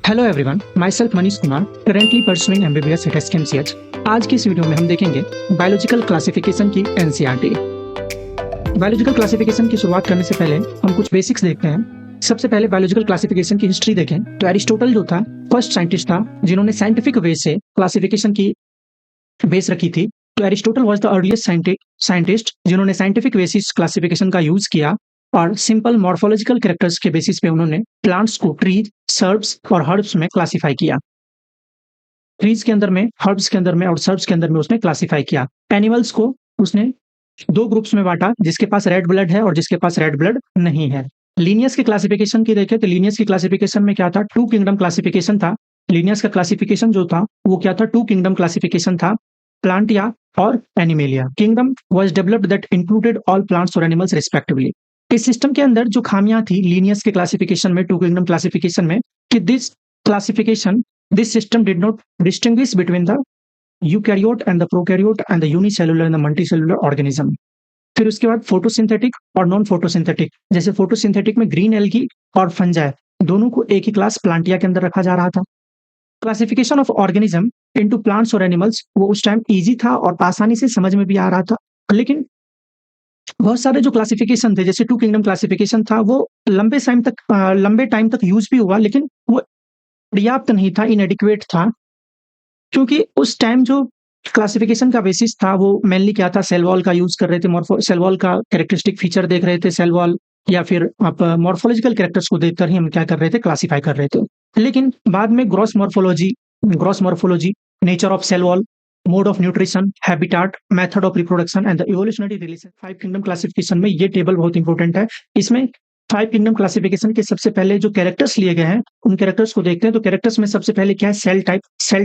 Hello everyone, myself Manish Kumar, currently pursuing MBBS at SKMCH. आज की इस वीडियो में हम देखेंगे बायोलॉजिकल क्लासिफिकेशन की एनसीईआरटी। बायोलॉजिकल क्लासिफिकेशन की शुरुआत करने से पहले हम कुछ बेसिक्स देखते हैं। सबसे पहले बायोलॉजिकल क्लासिफिकेशन की हिस्ट्री देखें तो एरिस्टोटल जो था फर्स्ट साइंटिस्ट था जिन्होंने साइंटिफिक वे से क्लासिफिकेशन की बेस रखी थी। तो Aristotle was the earliest scientist जिन्होंने साइंटिफिक बेसिस क्लासिफिकेशन का यूज किया और सिंपल मॉर्फोलॉजिकल कैरेक्टर्स के बेसिस पे उन्होंने प्लांट्स को ट्रीज, सर्ब्स और हर्ब्स में क्लासिफाई किया। ट्रीज के अंदर में, हर्ब्स के अंदर में और सर्ब्स के अंदर में उसने क्लासिफाई किया। एनिमल्स को उसने दो ग्रुप्स में बांटा, जिसके पास रेड ब्लड है और जिसके पास रेड ब्लड नहीं है। लीनियस की क्लासिफिकेशन की देखें तो लीनियस की क्लासिफिकेशन में क्या था, टू किंगडम क्लासिफिकेशन था। लीनियस का क्लासिफिकेशन जो था वो क्या था, टू किंगडम क्लासिफिकेशन था, प्लांटिया और animalia. Kingdom was developed that included all plants और एनिमल्स रिस्पेक्टिवली। इस सिस्टम के अंदर जो खामियां थी लीनियस के क्लासिफिकेशन में, टू किंगडम क्लासिफिकेशन में, कि this system did not distinguish between the eukaryote and the prokaryote and the unicellular and the multicellular organism. फिर उसके बाद फोटोसिंथेटिक और नॉन फोटोसिंथेटिक, जैसे फोटोसिंथेटिक में ग्रीन एल्गी और फंजाई दोनों को एक ही क्लास प्लांटिया के अंदर रखा जा रहा था। Classification of organism into plants और एनिमल्स वो उस टाइम इजी था और आसानी से समझ में भी आ रहा था। लेकिन बहुत सारे जो क्लासिफिकेशन थे, जैसे टू किंगडम क्लासिफिकेशन था, वो लंबे टाइम तक यूज भी हुआ, लेकिन वो पर्याप्त नहीं था, इनएडिक्वेट था। क्योंकि उस टाइम जो क्लासिफिकेशन का बेसिस था वो मेनली क्या था, सेल वॉल का यूज कर रहे थे। सेल वॉल का कैरेक्टरिस्टिक फीचर देख रहे थे, सेल वॉल या फिर आप मॉर्फोलॉजिकल कैरेक्टर्स को देखकर ही हम क्या कर रहे थे, क्लासिफाई कर रहे थे। लेकिन बाद में gross morphology, nature of cell wall, mode of nutrition, habitat, method of reproduction and the evolutionary relation, five kingdom classification में ये टेबल बहुत इंपॉर्टेंट है। इसमें फाइव किंगडम क्लासिफिकेशन के सबसे पहले जो कैरेक्टर्स लिए गए हैं उन कैरेक्टर्स को देखते हैं। तो कैरेक्टर्स में सबसे पहले क्या है, सेल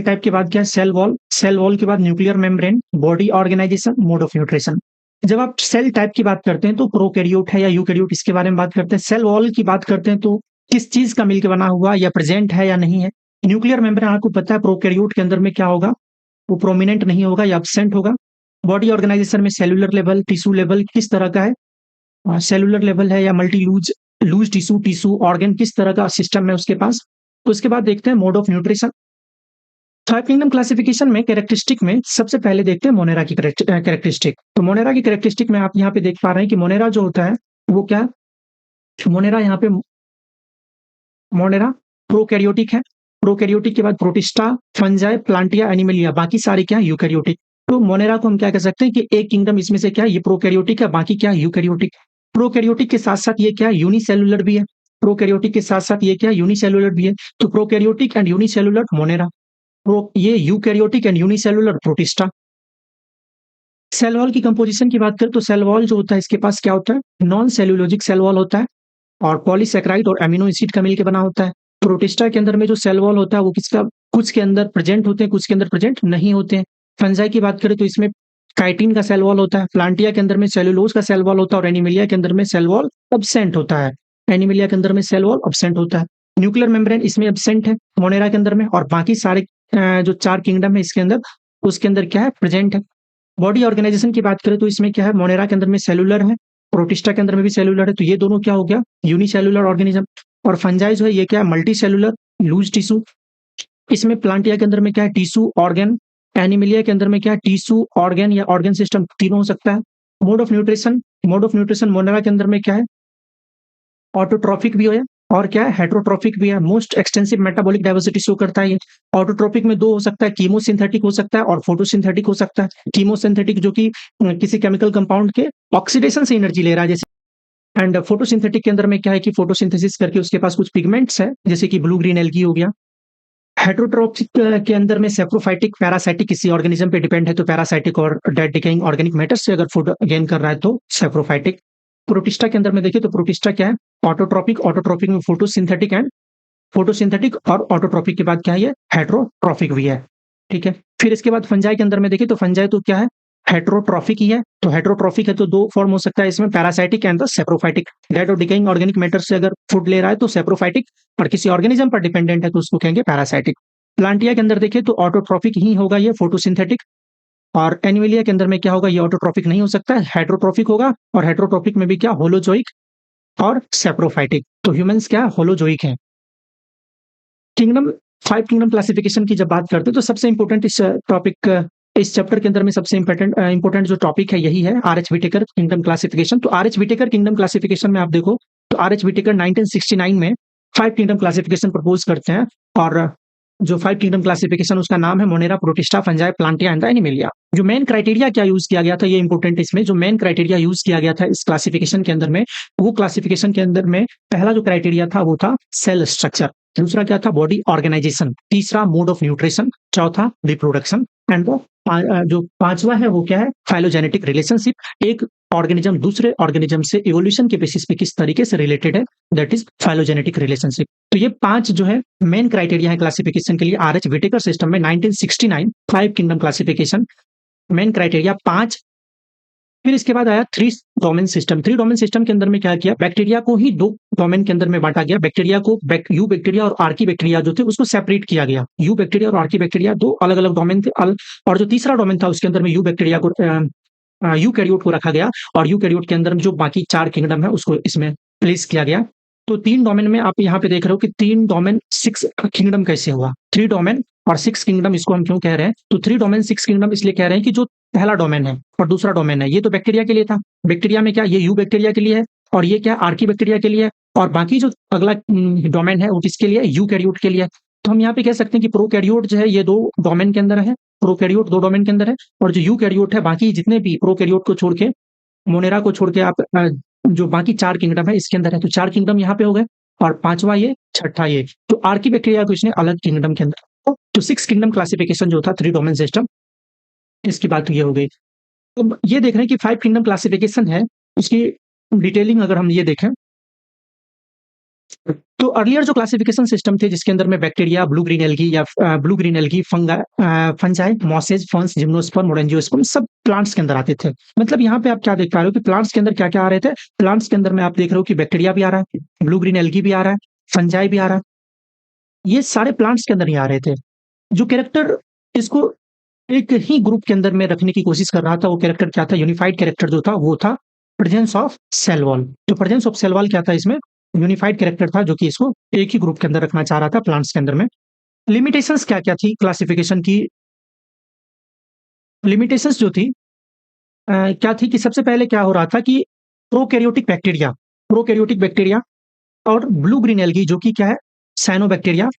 टाइप के बाद क्या है, सेल वॉल के बाद nuclear membrane, body organisation, mode of nutrition. जब आप सेल टाइप की बात करते हैं तो प्रोकैरियोट है या यूकैरियोट, इसके बारे में बात करते हैं। सेल वॉल की बात करते हैं तो किस चीज का मिलकर बना हुआ, या प्रेजेंट है या नहीं है। न्यूक्लियर मेम्ब्रेन आपको पता है प्रोकैरियोट के अंदर में क्या होगा, वो प्रोमिनेंट नहीं होगा या एब्सेंट होगा। बॉडी ऑर्गेनाइजेशन में सेलुलर लेवल, टिश्यू लेवल किस तरह का है, सेलुलर लेवल है या मल्टी लूज टिश्यू ऑर्गन, किस तरह का सिस्टम है उसके पास। तो उसके बाद देखते हैं mode of nutrition. Five kingdom classification में कैरेक्टरिस्टिक में सबसे पहले देखते हैं मोनेरा की कैरेक्टरिस्टिक। तो मोनेरा की कैरेक्टरिस्टिक में आप यहाँ पे देख पा रहे हैं कि मोनेरा जो होता है वो क्या, मोनेरा यहाँ पे मोनेरा प्रोकैरियोटिक है। प्रोकैरियोटिक के बाद प्रोटिस्टा, फंजाई, प्लांटिया, एनिमलिया, बाकी सारे क्या है, यूकैरियोटिक। तो मोनेरा को हम क्या कह सकते हैं कि एक किंगडम इसमें से क्या है, ये प्रोकैरियोटिक है, बाकी क्या है, यूकैरियोटिक। प्रोकैरियोटिक के साथ साथ ये क्या है, यूनिसेलुलर भी है। प्रोकैरियोटिक के साथ साथ ये क्या है, यूनिसेलुलर भी है। तो प्रोकैरियोटिक एंड यूनिसेलुलर मोनेरा, ये eukaryotic and unicellular Protista. Cell wall की कंपोजिशन की बात करें तो सेल वॉल जो होता है इसके पास क्या होता है, नॉन सेलुलोजिक सेल वॉल होता है और पॉलीसेकेराइड और अमीनो एसिड का मिलकर बना होता है। प्रोटिस्टा के अंदर में जो सेल वॉल होता है वो किसका, कुछ के अंदर प्रेजेंट होते हैं, कुछ के अंदर प्रेजेंट नहीं होते हैं। फंजाई की बात करें तो इसमें काइटिन का सेल वॉल होता है। प्लांटिया के अंदर में सेलुलोज का सेल वॉल होता है और एनिमिलिया के अंदर में सेल वॉल अब्सेंट होता है। एनिमिलिया के अंदर में सेल वॉल अब्सेंट होता है। न्यूक्लियर मेम्ब्रेन इसमें अब्सेंट है मोनेरा के अंदर में, और बाकी सारे जो चार किंगडम है इसके अंदर, उसके अंदर क्या है, प्रेजेंट है। बॉडी ऑर्गेनाइजेशन की बात करें तो इसमें क्या है, मोनेरा के अंदर में सेलुलर है, प्रोटिस्टा के अंदर में भी सेलुलर है। तो ये दोनों क्या हो गया, यूनिसेलुलर ऑर्गेनिज्म। और फंजाई जो है ये क्या है, मल्टी सेलुलर लूज टिश्यू। इसमें प्लांटिया के अंदर में क्या है, टिश्यू ऑर्गन। एनिमिलिया के अंदर में क्या है, टिश्यू ऑर्गन या ऑर्गन सिस्टम, तीनों हो सकता है। मोड ऑफ न्यूट्रिशन मोनेरा के अंदर में क्या है, ऑटोट्रॉफिक भी है और क्या है, हेटरोट्रॉफिक भी है। Most extensive metabolic diversity show करता है ये। ऑटोट्रॉफिक में दो हो सकता है, कीमोसिंथेटिक हो सकता है और फोटोसिंथेटिक हो सकता है। कीमोसिंथेटिक जो कि किसी केमिकल कंपाउंड के ऑक्सीडेशन से एनर्जी ले रहा है, जैसे। एंड फोटोसिंथेटिक के अंदर में क्या है कि फोटोसिंथेसिस करके उसके पास कुछ पिगमेंट्स है, जैसे कि ब्लू ग्रीन एल्गी हो गया। हेटरोट्रॉफिक के अंदर में सेप्रोफाइटिक, पैरासाइटिक, किसी ऑर्गेनिज्म पे डिपेंड है तो पैरासाइटिक, और डेड डिकेइंग ऑर्गेनिक मैटर से अगर फूड गेन कर रहा है तो सेप्रोफाइटिक। प्रोटिस्टा के अंदर में देखिए तो प्रोटिस्टा क्या है, ऑटोट्रॉपिक में फोटोसिंथेटिक और ऑटोट्रॉपिक के बाद क्या है, ये हेटरोट्रॉफिक भी है। ठीक है। फिर इसके बाद फंजाई के अंदर में देखिए तो फंजाई तो क्या है, हेटरोट्रॉफिक ही है। तो हेटरोट्रॉफिक है तो दो फॉर्म हो सकता है इसमें, parasitic and the saprophytic. Dead और डिकेइंग ऑर्गेनिक मैटर से अगर फूड ले रहा है तो सेप्रोफाइटिक, और किसी ऑर्गेनिज्म पर डिपेंडेंट है तो उसको कहेंगे पैरासाइटिक। प्लांटिया के अंदर देखिए तो ऑटोट्रॉफिक ही होगा ये, फोटोसिंथेटिक। और एनिमिलिया के अंदर में क्या होगा, ये ऑटोट्रॉफिक नहीं हो सकता है, हेटरोट्रॉफिक होगा। और हेटरोट्रॉफिक में भी क्या, होलोजोइक और सेप्रोफाइटिक। तो ह्यूमंस क्या होलोजोइक है। किंगडम 5 किंगडम क्लासिफिकेशन की जब बात करते हैं तो सबसे इम्पोर्टेंट इस चैप्टर के अंदर में सबसे इम्पोर्टेंट जो टॉपिक है यही है आर.एच. Whittaker kingdom classification. तो आर.एच. व्हिटेकर किंगडम क्लासिफिकेशन में आप देखो तो आर.एच. व्हिटेकर 1969 में 5 किंगडम क्लासिफिकेशन प्रपोज करते हैं और जो 5 किंगडम क्लासिफिकेशन उसका नाम है Monera, Protista, fungi, Plantae and Animalia. जो मेन क्राइटेरिया क्या यूज किया गया था ये इंपॉर्टेंट इसमें जो मेन क्राइटेरिया यूज किया गया था इस क्लासिफिकेशन के अंदर में वो क्लासिफिकेशन के अंदर में पहला जो क्राइटेरिया था वो था सेल स्ट्रक्चर, दूसरा क्या था बॉडी ऑर्गेनाइजेशन, तीसरा मोड ऑफ न्यूट्रिशन, चौथा रिप्रोडक्शन एंड जो पांचवा है वो क्या है फाइलोजेनेटिक रिलेशनशिप। एक ऑर्गेनिज्म दूसरे ऑर्गेनिज्म से इवोल्यूशन के बेसिस पे किस तरीके से रिलेटेड है दैट इज फाइलोजेनेटिक रिलेशनशिप। तो ये 5 जो है मेन क्राइटेरिया है क्लासिफिकेशन के लिए आर.एच. व्हिटेकर सिस्टम में 1969 5 किंगडम क्लासिफिकेशन मेन क्राइटेरिया 5। फिर इसके बाद आया 3 डोमेन सिस्टम। 3 डोमेन सिस्टम के अंदर में क्या किया बैक्टीरिया को ही 2 डोमेन के अंदर में बांटा गया। बैक्टीरिया को यू बैक्टीरिया और आर्की बैक्टीरिया जो थे उसको सेपरेट किया गया। यू बैक्टीरिया और आर्की बैक्टीरिया 2 अलग-अलग डोमेन थे और जो तीसरा डोमेन था उसके अंदर में यू बैक्टीरिया को यूकैरियोट को रखा गया और यूकैरियोट के अंदर में जो बाकी 4 किंगडम है उसको इसमें प्लेस किया गया। तो 3 डोमेन में आप यहाँ पे देख रहे हो कि 3 डोमेन 6 किंगडम कैसे हुआ। 3 डोमेन और 6 किंगडम इसको हम क्यों कह रहे हैं तो 3 डोमेन 6 किंगडम इसलिए कह रहे हैं कि जो पहला डोमेन है और दूसरा डोमेन है ये तो बैक्टीरिया के लिए था। बैक्टीरिया में क्या ये यू बैक्टीरिया के लिए है और ये क्या आर्की बैक्टीरिया के लिए है और बाकी जो अगला डोमेन है वो किसके लिए यूकैरियोट के लिए। तो हम यहाँ पे कह सकते हैं कि प्रोकैरियोट जो है ये 2 डोमेन के अंदर है, प्रोकैरियोट 2 डोमेन के अंदर है और जो यूकैरियोट है बाकी जितने भी प्रोकैरियोट को छोड़ के मोनेरा को छोड़ के आप जो बाकी 4 किंगडम है इसके अंदर है। तो 4 किंगडम यहाँ पे हो गए और 5वां ये, छठा ये। तो आर्की बैक्टीरिया को इसने अलग किंगडम के अंदर। तो 6 किंगडम क्लासिफिकेशन जो था 3 डोमेन सिस्टम इसकी बात ये हो गई। तो ये देख रहे हैं कि 5 किंगडम क्लासिफिकेशन है उसकी डिटेलिंग अगर हम ये देखें तो अर्लियर जो क्लासिफिकेशन सिस्टम थे जिसके अंदर में bacteria, blue green algae, fungi, masses, ferns, gymnosperm और एंजियोस्पर्म सब प्लांट्स के अंदर आते थे। मतलब यहाँ पे आप क्या देख पा रहे हो कि प्लांट्स के अंदर क्या-क्या आ रहे थे। प्लांट्स के अंदर में आप देख रहे हो कि बैक्टीरिया भी आ रहा है, ब्लू ग्रीन एल्गी भी आ रहा है, फंजाई भी आ रहा है। ये सारे प्लांट्स के अंदर ही आ रहे थे। जो कैरेक्टर इसको एक ही ग्रुप के अंदर में रखने की कोशिश कर रहा था वो कैरेक्टर क्या था यूनिफाइड कैरेक्टर जो था वो था प्रेजेंस ऑफ सेल वॉल। तो प्रेजेंस ऑफ सेल वॉल क्या था इसमें यूनिफाइड कैरेक्टर था जो कि इसको एक ही ग्रुप के अंदर रखना चाह रहा था प्लांट्स के अंदर में। लिमिटेशंस क्या-क्या थी क्लासिफिकेशन की। लिमिटेशंस जो थी क्या थी कि सबसे पहले क्या हो रहा था कि प्रोकैरियोटिक बैक्टीरिया और ब्लू ग्रीन एल्गी जो कि क्या है साइनोबैक्टीरिया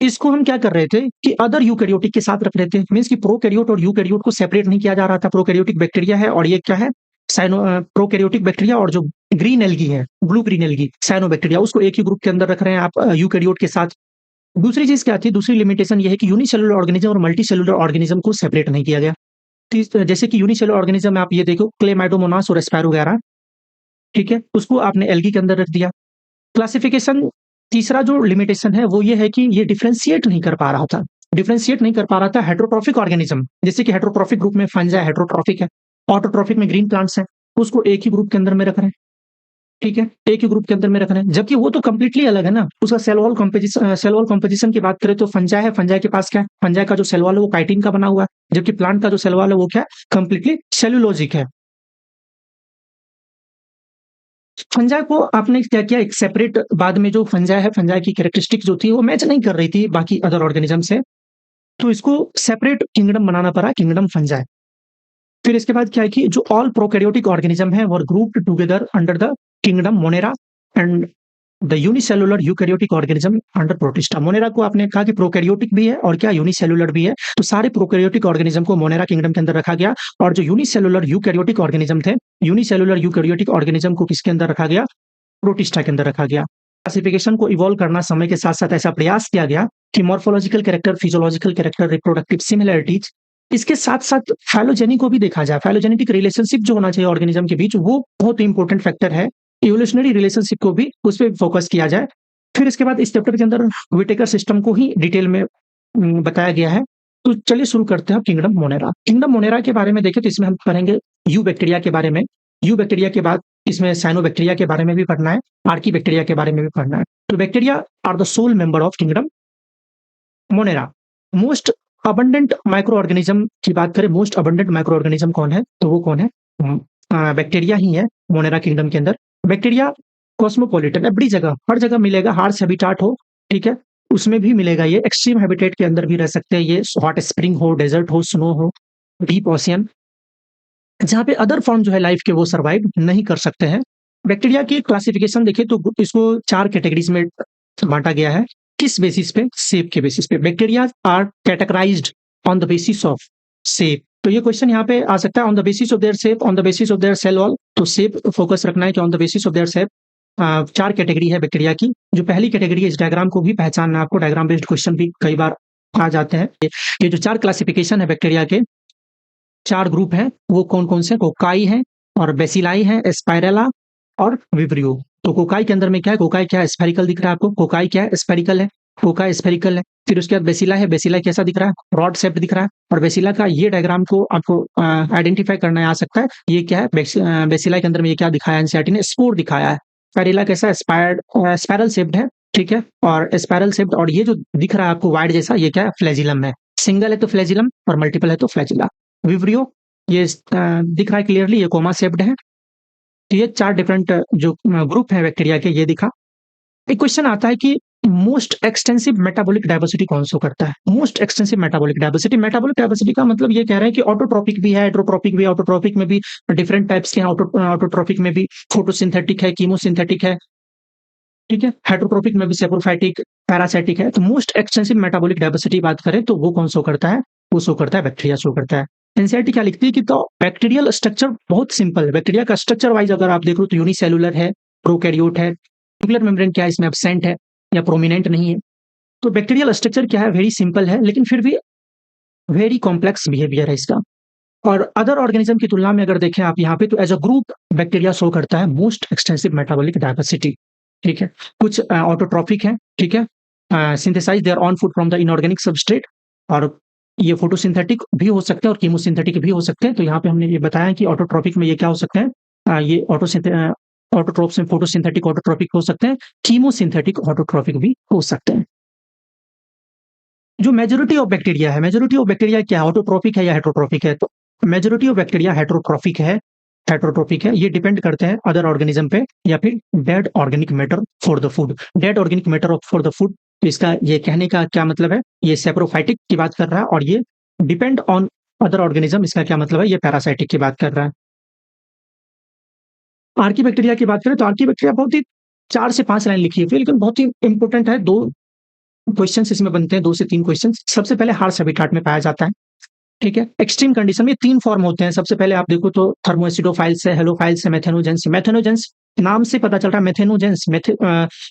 इसको हम क्या कर रहे थे कि अदर यूकैरियोटिक के साथ रख रहे थे। मींस कि प्रोकैरियोट और यूकैरियोट को सेपरेट नहीं किया जा रहा था। प्रोकैरियोटिक बैक्टीरिया है और ये क्या है प्रोकैरियोटिक बैक्टीरिया और जो ग्रीन एल्गी है ब्लू ग्रीन एल्गी साइनोबैक्टीरिया उसको एक ही ग्रुप के अंदर रख रहे हैं आप यूकैरियोट के साथ। दूसरी चीज क्या थी दूसरी लिमिटेशन ये है कि यूनिसेलुलर ऑर्गेनिज्म और मल्टीसेलुलर ऑर्गेनिज्म को सेपरेट नहीं किया गया। जैसे कि यूनिसेलुलर ऑर्गेनिज्म में आप ये देखो क्लेमाइडोमोनास और एस्पायरोगैरा ठीक है उसको आपने एल्गी के अंदर रख दिया। क्लासिफिकेशन तीसरा जो लिमिटेशन है वो ये है कि ये डिफरेंशिएट नहीं कर पा रहा था। डिफरेंशिएट नहीं कर पा रहा था हेटेरोट्रॉफिक ऑर्गेनिज्म जैसे कि हेटेरोट्रॉफिक ग्रुप में फंजाई हेटेरोट्रॉफिक है, ऑटोट्रॉफिक में ग्रीन प्लांट्स है उसको एक ही ग्रुप के अंदर में रख रहे हैं। ठीक है एक ही ग्रुप के अंदर में रख रहे हैं जबकि वो तो कंप्लीटली अलग है ना। उसका सेल वॉल कंपोजिशन की बात करें तो फंजाई है, फंजाई के पास क्या है फंजाई का जो सेल वॉल है वो काइटिन का बना हुआ है जबकि प्लांट का जो सेल वॉल है वो क्या है कंप्लीटली सेल्यूलोजिक है। फंजाई को आपने क्या किया एक सेपरेट बाद में जो फंजाई है फंजाई की कैरेक्टरिस्टिक जो थी वो मैच नहीं कर रही थी बाकी अदर ऑर्गेनिज्म से तो इसको सेपरेट किंगडम बनाना पड़ा किंगडम फंजाई। फिर इसके बाद क्या है कि जो ऑल प्रोकैरियोटिक ऑर्गेनिज्म है were grouped together under the kingdom Monera and the unicellular eukaryotic organism under Protista. Monera को आपने कहा कि प्रोकैरियोटिक भी है और क्या यूनिसेलुलर भी है तो सारे प्रोकैरियोटिक ऑर्गेनिज्म को मोनेरा किंगडम के अंदर रखा गया और जो यूनिसेलुलर यूकैरियोटिक ऑर्गेनिज्म थे यूनिसेलुलर यूकैरियोटिक ऑर्गेनिज्म को किसके अंदर रखा गया प्रोटिस्टा के अंदर रखा गया। क्लासिफिकेशन को इवॉल्व करना समय के साथ साथ ऐसा प्रयास किया गया कि morphological character, physiological character, reproductive similarities इसके साथ-साथ फाइलोजेनी को भी देखा जाए। फाइलोजेनेटिक रिलेशनशिप जो होना चाहिए ऑर्गेनिज्म के बीच वो बहुत इंपॉर्टेंट फैक्टर है। इवोल्यूशनरी रिलेशनशिप को भी उस पे फोकस किया जाए। फिर इसके बाद इस चैप्टर के अंदर व्हिटेकर सिस्टम को ही डिटेल में बताया गया है। तो चलिए शुरू करते हैं किंगडम मोनेरा। किंगडम मोनेरा के बारे में देखें तो इसमें हम पढ़ेंगे यू बैक्टीरिया के बारे में। यू बैक्टीरिया के बाद इसमें साइनोबैक्टीरिया के बारे में भी पढ़ना है, आर्की बैक्टीरिया के बारे में भी पढ़ना है। तो bacteria are the sole member of kingdom Monera. Most abundant microorganism की बात करें मोस्ट अबंडेंट माइक्रो ऑर्गेनिज्म कौन है तो वो कौन है बैक्टीरिया ही है मोनेरा किंगडम के अंदर। बैक्टीरिया कॉस्मोपॉलिटन है बड़ी जगह हर जगह मिलेगा हार्श हैबिटाट हो ठीक है उसमें भी मिलेगा ये। एक्सट्रीम हैबिटेट के अंदर भी रह सकते हैं ये, हॉट स्प्रिंग हो, डेजर्ट हो, स्नो हो, डीप ओशियन, जहाँ पे अदर फॉर्म जो है लाइफ के वो सर्वाइव नहीं कर सकते हैं। बैक्टीरिया की क्लासिफिकेशन देखें तो इसको 4 कैटेगरीज में बांटा गया है। किस बेसिस पे? शेप के बेसिस पे। Bacteria are categorised on the basis of shape. तो ये क्वेश्चन यहाँ पे आ सकता है, on the basis of their shape, on the basis of their cell wall. तो शेप फोकस रखना है कि on the basis of their shape. 4 category है बैक्टीरिया की। जो पहली कैटेगरी है, इस डायग्राम को भी पहचानना है आपको, डायग्राम बेस्ड क्वेश्चन भी कई बार आ जाते हैं। ये जो 4 क्लासिफिकेशन है बैक्टीरिया के, 4 ग्रुप हैं, वो कौन-कौन से? कोकाई हैं और बेसिलाई हैं, स्पाइरेला और विब्रियो। तो कोकाई के अंदर में क्या है? कोकाई क्या है? स्फेरिकल दिख रहा है आपको। कोकाई क्या है? स्फेरिकल है। कोकाई स्फेरिकल है। फिर उसके बाद बेसिला है। बेसिला कैसा दिख रहा है? रॉड शेप्ड दिख रहा है। और बेसिला का ये डायग्राम को आपको आइडेंटिफाई करना आ सकता है। ये क्या है? बेसिला के अंदर में ये क्या दिखाया है एनसीईआरटी ने? स्पोर दिखाया है। स्पाइरेला कैसा है? स्पाइरल शेप्ड है, ठीक है? और स्पाइरल शेप्ड, और ये जो दिख रहा है आपको वाइड जैसा, ये क्या है? फ्लैजिलम है। सिंगल है तो फ्लैजिलम और मल्टीपल है तो फ्लैजिला। विब्रियो ये दिख रहा है क्लियरली, ये कोमा शेप्ड है। तो ये 4 डिफरेंट जो ग्रुप है बैक्टीरिया के, ये दिखा। एक क्वेश्चन आता है कि मोस्ट एक्सटेंसिव मेटाबॉलिक डाइवर्सिटी कौन शो करता है? Most extensive metabolic diversity. Metabolic diversity का मतलब ये कह रहे हैं कि ऑटोट्रोपिक भी है, हेटेरोट्रोपिक भी है। ऑटोट्रोपिक में भी डिफरेंट टाइप्स के हैं। ऑटोट्रोपिक में भी फोटोसिंथेटिक है, कीमोसिंथेटिक है, ठीक है? हेटेरोट्रोपिक में भी सैप्रोफाइटिक, पैरासाइटिक है। तो मोस्ट एक्सटेंसिव मेटाबॉलिक डाइवर्सिटी बात करें तो वो कौन शो करता है? वो शो करता है बैक्टीरिया शो करता है। एनसीईआरटी क्या लिखती है कि तो बैक्टीरियल स्ट्रक्चर बहुत सिंपल है। बैक्टीरिया का स्ट्रक्चर वाइज अगर आप देख लो तो यूनिसेलुलर है, प्रोकैरियोट है, न्यूक्लियर मेम्ब्रेन क्या है इसमें एब्सेंट है या प्रोमिनेंट नहीं है। तो बैक्टीरियल स्ट्रक्चर क्या है? वेरी सिंपल है, लेकिन फिर भी वेरी कॉम्प्लेक्स बिहेवियर है इसका। और अदर ऑर्गेनिज्म की तुलना में अगर देखें आप यहाँ पे, तो as a group bacteria show करता है मोस्ट एक्सटेंसिव मेटाबॉलिक डाइवर्सिटी, ठीक है? कुछ ऑटोट्रॉफिक है, ठीक है? Synthesise their own food from the inorganic substrate, और ये फोटोसिंथेटिक भी हो सकते हैं और कीमोसिंथेटिक भी हो सकते हैं। तो यहाँ पे हमने ये बताया कि ऑटोट्रॉफिक में ये क्या हो सकते हैं? ये ऑटोट्रोप्स में फोटोसिंथेटिक ऑटोट्रॉफिक हो सकते हैं, कीमोसिंथेटिक ऑटोट्रॉफिक भी हो सकते हैं। जो मेजॉरिटी ऑफ बैक्टीरिया है, मेजॉरिटी ऑफ बैक्टीरिया क्या है? ऑटोट्रॉफिक है या हेटेरोट्रॉफिक है? तो मेजॉरिटी ऑफ बैक्टीरिया हेटेरोट्रॉफिक है। हेटेरोट्रॉफिक है, ये डिपेंड करते हैं अदर ऑर्गेनिज्म पे या फिर dead organic matter for the food. Dead organic matter for the food, तो इसका ये कहने का क्या मतलब है? ये सैप्रोफाइटिक की बात कर रहा है, और ये डिपेंड ऑन अदर ऑर्गेनिज्म, इसका क्या मतलब है? ये पैरासाइटिक की बात कर रहा है। आर्की बैक्टीरिया की बात करें तो आर्की बैक्टीरिया बहुत ही 4 से 5 लाइन लिखी है, लेकिन बहुत ही इंपॉर्टेंट है। 2 क्वेश्चंस इसमें बनते हैं, 2 से 3 क्वेश्चंस। सबसे पहले हार्श हैबिटेट में पाया जाता है, ठीक है? एक्सट्रीम कंडीशन में 3 फॉर्म होते हैं। सबसे पहले आप देखो तो थर्मोएसिडोफाइल्स है, हेलोफाइल्स है, मेथेनोजेंस। मेथेनोजेंस नाम से पता चल रहा है, मेथेनोजेंस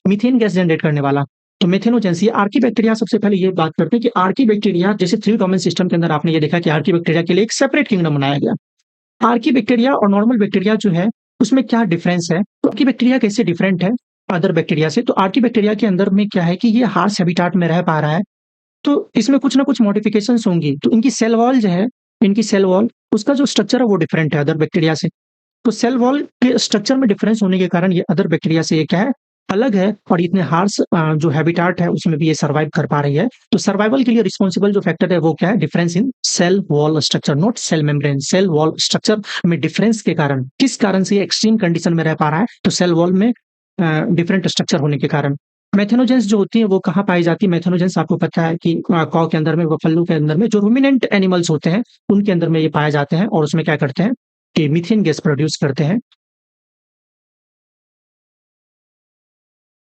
मीथेन गैस जनरेट करने वाला। तो मेथेनोजेंस, ये आर्की बैक्टीरिया। सबसे पहले ये बात करते हैं कि आर्की बैक्टीरिया, जैसे 3 डोमेन सिस्टम के अंदर आपने ये देखा कि आर्की बैक्टीरिया के लिए एक सेपरेट किंगडम बनाया गया। आर्की बैक्टीरिया और नॉर्मल बैक्टीरिया जो है, उसमें क्या डिफरेंस है? तो आर्की बैक्टीरिया कैसे डिफरेंट है अदर बैक्टीरिया से? तो आर्की बैक्टीरिया के अंदर में क्या है कि ये हार्श हैबिटेट में रह पा रहा है, तो इसमें कुछ ना कुछ मॉडिफिकेशंस होंगी। तो इनकी सेल वॉल जो है, इनकी सेल वॉल, उसका जो स्ट्रक्चर है वो डिफरेंट है अदर बैक्टीरिया से। तो सेल वॉल के स्ट्रक्चर में डिफरेंस होने के कारण ये अदर बैक्टीरिया से ये क्या है? अलग है, और इतने हार्श जो हैबिटेट है उसमें भी ये सर्वाइव कर पा रही है। तो सर्वाइवल के लिए रिस्पॉन्सिबल जो फैक्टर है वो क्या है? Difference in cell wall structure, not cell membrane. Cell wall structure में डिफरेंस के कारण, किस कारण से ये एक्सट्रीम कंडीशन में रह पा रहा है? तो सेल वॉल में डिफरेंट स्ट्रक्चर होने के कारण। मेथेनोजेंस जो होती है वो कहाँ पाई जाती है? मेथेनोजेंस आपको पता है कि कॉ के अंदर में, बफेलो के अंदर में, जो रूमिनेंट एनिमल्स होते हैं उनके अंदर में ये पाए जाते हैं, और उसमें क्या करते हैं कि मीथेन गैस प्रोड्यूस करते हैं।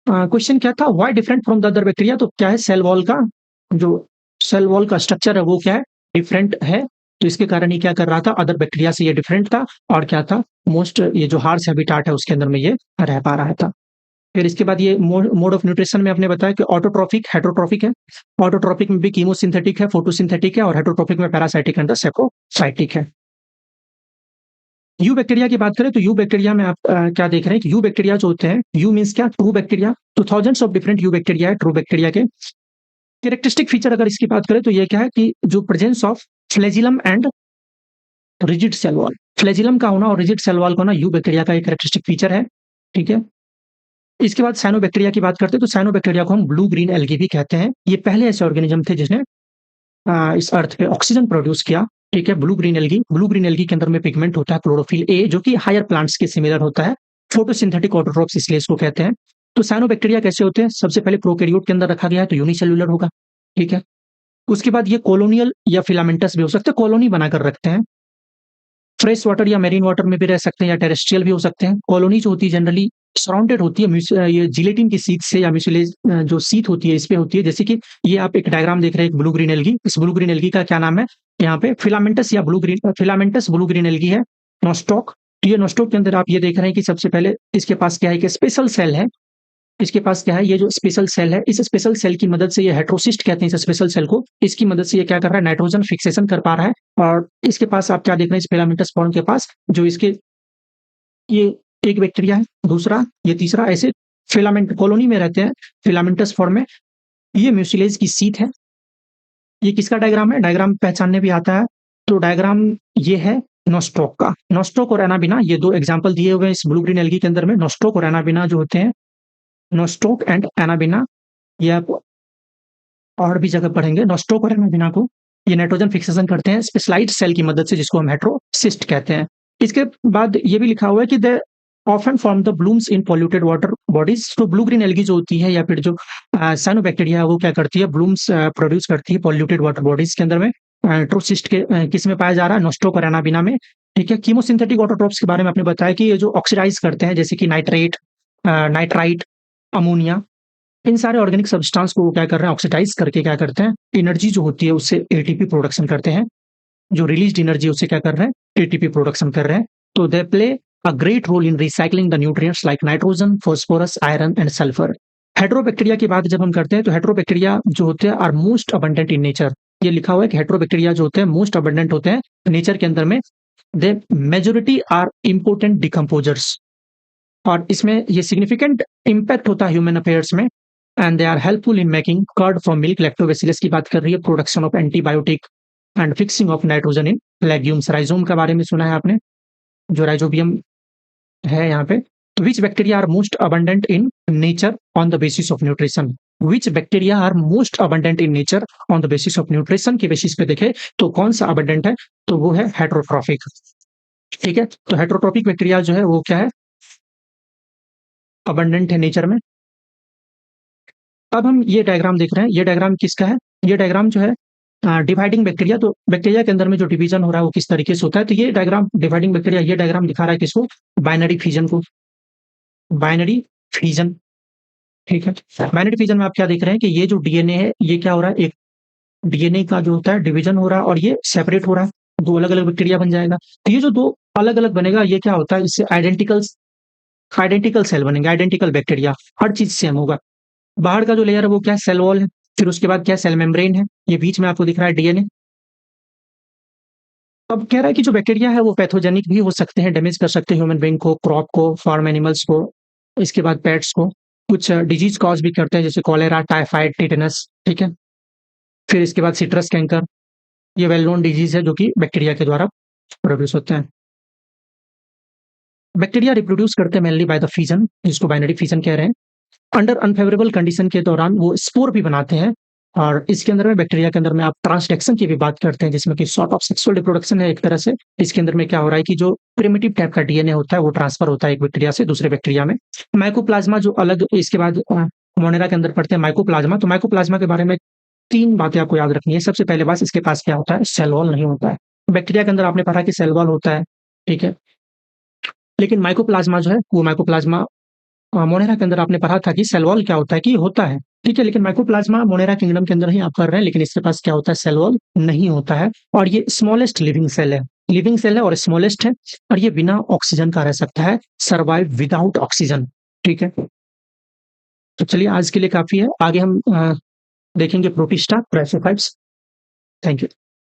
क्वेश्चन क्या था? Why different from the other bacteria? तो क्या है? सेल वॉल का जो सेल वॉल का स्ट्रक्चर है वो क्या है? डिफरेंट है। तो इसके कारण ये क्या कर रहा था? अदर बैक्टीरिया से ये डिफरेंट था, और क्या था? मोस्ट ये जो हार्श हैबिटेट है उसके अंदर में ये रह पा रहा था। फिर इसके बाद ये मोड ऑफ न्यूट्रिशन में आपने बताया कि ऑटोट्रॉफिक, हेटेरोट्रॉफिक है। ऑटोट्रॉफिक में भी कीमोसिंथेटिक है, फोटोसिंथेटिक है, और हेटेरोट्रॉफिक में पैरासाइटिक एंड सैप्रोफाइटिक है। यू बैक्टीरिया की बात करें तो यू बैक्टीरिया में आप क्या देख रहे हैं कि यू बैक्टीरिया जो होते हैं, यू मीन्स क्या? True bacteria. तो thousands of different you bacteria है ट्रू बैक्टीरिया के। कैरेक्टरिस्टिक फीचर अगर इसकी बात करें तो ये क्या है कि जो presence of flagellum and rigid cell wall, flagellum का होना और रिजिड सेल वॉल का होना यू बैक्टीरिया का एक कैरेक्टरिस्टिक फीचर है, ठीक है? इसके बाद साइनोबैक्टीरिया की बात करते हैं तो साइनोबैक्टीरिया को हम ब्लू ग्रीन एल्गी भी कहते हैं। ये पहले ऐसे ऑर्गेनिज्म थे जिसने इस अर्थ पे ऑक्सीजन प्रोड्यूस किया, ठीक है? Blue green algae. Blue green algae के अंदर में पिगमेंट होता है क्लोरोफिल ए, जो कि हायर प्लांट्स के सिमिलर होता है। फोटोसिंथेटिक ऑटोट्रोप्स इसलिए इसको कहते हैं। तो साइनोबैक्टीरिया कैसे होते हैं? सबसे पहले प्रोकैरियोट के अंदर रखा गया है तो यूनिसेल्युलर होगा, ठीक है? उसके बाद ये कॉलोनियल या फिलामेंटस भी हो सकते हैं, कॉलोनी बनाकर रखते हैं। फ्रेश वाटर या मेरीन वाटर में भी रह सकते हैं या टेरेस्ट्रियल भी हो सकते हैं। कॉलोनी जो होती है जनरली सराउंडेड होती है ये जिलेटिन की शीट से या म्यूसिलेज जो शीट होती है इस पे होती है। जैसे कि ये आप एक डायग्राम देख रहे हैं, एक ब्लू ग्रीन एल्गी। इस ब्लू ग्रीन एल्गी का क्या नाम है? यहाँ पे फिलामेंटस या फिलामेंटस ब्लू ग्रीन एल्गी है। नोस्टॉक, तो ये नोस्टॉक के अंदर आप ये देख रहे हैं कि सबसे पहले इसके पास क्या है कि स्पेशल सेल है। इसके पास क्या है, ये जो स्पेशल सेल है, इस स्पेशल सेल की मदद से ये हेटेरोसिस्ट कहते हैं इस स्पेशल सेल को। इसकी मदद से ये क्या कर रहा है, नाइट्रोजन फिक्सेशन कर पा रहा है। और इसके पास आप क्या देख रहे हैं, इस फिलामेंटस फॉर्म के पास जो इसके ये एक बैक्टीरिया है, दूसरा, ये तीसरा, ऐसे फिलामेंट कॉलोनी में रहते हैं फिलामेंटस फॉर्म में। ये म्यूसिलेज की शीट है। ये किसका डायग्राम है? डायग्राम पहचानने भी आता है। तो डायग्राम ये है नोस्टॉक का। नोस्टॉक और एनाबिना ये दो एग्जांपल दिए हुए हैं इस ब्लू ग्रीन एल्गी के अंदर में। नोस्टॉक और एनाबिना जो होते हैं, नोस्टॉक एंड एनाबिना, ये आप और भी जगह पढ़ेंगे। नोस्टॉक और एनाबिना को ये नाइट्रोजन फिक्सेशन करते हैं स्पेशलाइज्ड सेल की मदद से, जिसको हम हेटेरोसिस्ट कहते हैं। इसके बाद ये भी लिखा हुआ है कि they often form the blooms in polluted water bodies. तो ब्लू ग्रीन एल्गी जो होती है या फिर जो साइनोबैक्टीरिया है वो क्या करती है, ब्लूम्स प्रोड्यूस करती है पॉल्यूटेड वाटर बॉडीज के अंदर में। हेटेरोसिस्ट के किस में पाया जा रहा है? नोस्टॉक और एनाबिना में, ठीक है। कीमोसिंथेटिक ऑटोट्रोप्स के बारे में आपने बताया कि ये जो ऑक्सीडाइज करते हैं, जैसे कि नाइट्रेट, नाइट्राइट, अमोनिया, इन सारे ऑर्गेनिक सब्सटेंस को वो क्या कर रहे हैं, ऑक्सीडाइज करके क्या करते हैं, एनर्जी जो होती है उससे एटीपी प्रोडक्शन करते हैं। जो रिलीज्ड एनर्जी उससे क्या कर रहे हैं, एटीपी प्रोडक्शन कर रहे हैं। तो they play a great role in recycling the nutrients like nitrogen, phosphorus, iron and sulphur. Heterobacteria की बात जब हम करते हैं तो हेटेरोबैक्टीरिया जो होते हैं are most abundant in nature. ये लिखा हुआ है कि हेटेरोबैक्टीरिया जो होते हैं मोस्ट अबंडेंट होते हैं नेचर के अंदर में। They majority are important decomposers, और इसमें ये सिग्निफिकेंट इम्पैक्ट होता है ह्यूमन अफेयर्स में। And they are helpful in making curd from milk. Lactobacillus की बात कर रही है, production of antibiotic and fixing of nitrogen in legumes. Rhizome के बारे में सुना है आपने, जो राइजोबियम है यहाँ पे। Which bacteria are most abundant in nature on the basis of nutrition. Which bacteria are most abundant in nature on the basis of nutrition के बेसिस पे देखे तो कौन सा अबंडेंट है, तो वो है हेटेरोट्रॉफिक, ठीक है। तो हेटेरोट्रॉफिक बैक्टीरिया जो है वो क्या है, अबंडेंट है नेचर में। अब हम ये डायग्राम देख रहे हैं, ये डायग्राम किसका है? ये डायग्राम जो है डिवाइडिंग बैक्टीरिया। तो बैक्टीरिया के अंदर में जो डिवीजन हो रहा है वो किस तरीके से होता है, तो ये डायग्राम डिवाइडिंग बैक्टीरिया, ये डायग्राम दिखा रहा है किसको, बाइनरी फिजन को। बाइनरी फिजन, ठीक है। बाइनरी फिजन में आप क्या देख रहे हैं कि ये जो डीएनए है ये क्या हो रहा है, एक डीएनए का जो होता है डिवीजन हो रहा है और ये सेपरेट हो रहा है, दो अलग अलग बैक्टीरिया बन जाएगा। तो ये जो दो अलग अलग बनेगा ये क्या होता है, इससे आइडेंटिकल आइडेंटिकल सेल बनेंगे, आइडेंटिकल बैक्टीरिया, हर चीज सेम होगा। बाहर का जो लेयर है वो क्या है, सेल वॉल है। फिर उसके बाद क्या, सेल मेम्ब्रेन है। ये बीच में आपको दिख रहा है डीएनए। अब कह रहा है कि जो बैक्टीरिया है वो पैथोजेनिक भी हो सकते हैं, डैमेज कर सकते हैं ह्यूमन बीइंग को, क्रॉप को, फार्म एनिमल्स को, इसके बाद पेट्स को। कुछ डिजीज कॉज भी करते हैं जैसे कॉलेरा, टाइफाइड, टिटेनस, ठीक है। फिर इसके बाद सिट्रस कैंकर, ये वेल नोन डिजीज है जो कि बैक्टीरिया के द्वारा प्रोड्यूस होते हैं। बैक्टीरिया रिप्रोड्यूस करते हैं मेनली बाय द फिजन, जिसको बाइनरी फिजन कह रहे हैं। अंडर अनफेवरेबल कंडीशन के दौरान वो स्पोर भी बनाते हैं। और इसके अंदर में बैक्टीरिया के अंदर में आप ट्रांसडेक्शन की भी बात करते हैं, जिसमें कि सॉर्ट ऑफ सेक्सुअल रिप्रोडक्शन है एक तरह से। इसके अंदर में क्या हो रहा है कि जो प्रिमिटिव टाइप का डीएनए होता है वो ट्रांसफर होता है एक बैक्टीरिया से दूसरे बैक्टीरिया में। माइकोप्लाज्मा जो अलग, इसके बाद मोनेरा के अंदर पढ़ते हैं माइकोप्लाज्मा। तो माइकोप्लाज्मा के बारे में तीन बातें आपको याद रखनी है। सबसे पहले बात, इसके पास क्या होता है, सेल वॉल नहीं होता है। बैक्टीरिया के अंदर आपने पढ़ा कि सेल वॉल होता है, ठीक है। लेकिन माइकोप्लाज्मा जो है वो माइकोप्लाज्मा मोनेरा के अंदर आपने पढ़ा था कि सेल वॉल क्या होता है, कि होता है, ठीक है। लेकिन माइकोप्लाज्मा मोनेरा किंगडम के अंदर ही आप कर रहे हैं, लेकिन इसके पास क्या होता है, सेल वॉल नहीं होता है। और ये स्मॉलेस्ट लिविंग सेल है, लिविंग सेल है और स्मॉलेस्ट है। और ये बिना ऑक्सीजन का रह सकता है, सर्वाइव विदाउट ऑक्सीजन, ठीक है। तो चलिए आज के लिए काफी है, आगे हम देखेंगे प्रोटिस्टा, ब्रायोफाइट्स। Thank you.